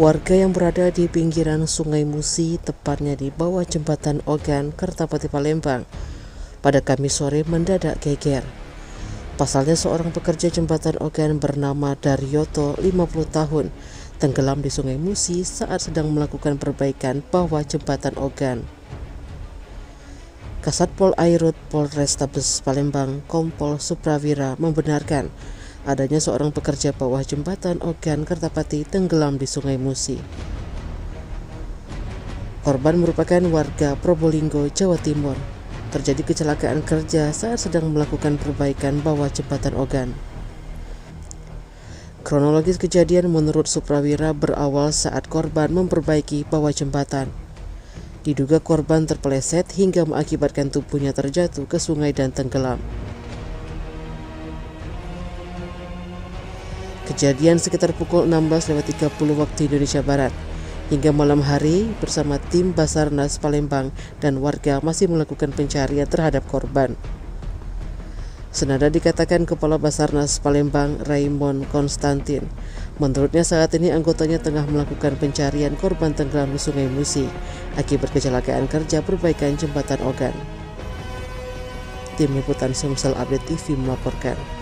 Warga yang berada di pinggiran Sungai Musi, tepatnya di bawah jembatan Ogan, Kertapati, Palembang, pada Kamis sore mendadak geger. Pasalnya seorang pekerja jembatan Ogan bernama Daryoto, 50 tahun, tenggelam di Sungai Musi saat sedang melakukan perbaikan bawah jembatan Ogan. Kasat Pol Airut Polrestabes Palembang, Kompol Suprawira, membenarkan adanya seorang pekerja bawah jembatan Ogan Kertapati tenggelam di Sungai Musi. Korban merupakan warga Probolinggo, Jawa Timur. Terjadi kecelakaan kerja saat sedang melakukan perbaikan bawah jembatan Ogan. Kronologis kejadian menurut Suprawira berawal saat korban memperbaiki bawah jembatan. Diduga korban terpeleset hingga mengakibatkan tubuhnya terjatuh ke sungai dan tenggelam. Kejadian sekitar pukul 16.30 waktu Indonesia Barat. Hingga malam hari, bersama tim Basarnas Palembang dan warga masih melakukan pencarian terhadap korban. Senada dikatakan Kepala Basarnas Palembang, Raymond Konstantin. Menurutnya saat ini anggotanya tengah melakukan pencarian korban tenggelam di Sungai Musi akibat kecelakaan kerja perbaikan jembatan Ogan. Tim Liputan Sumsel Update TV melaporkan.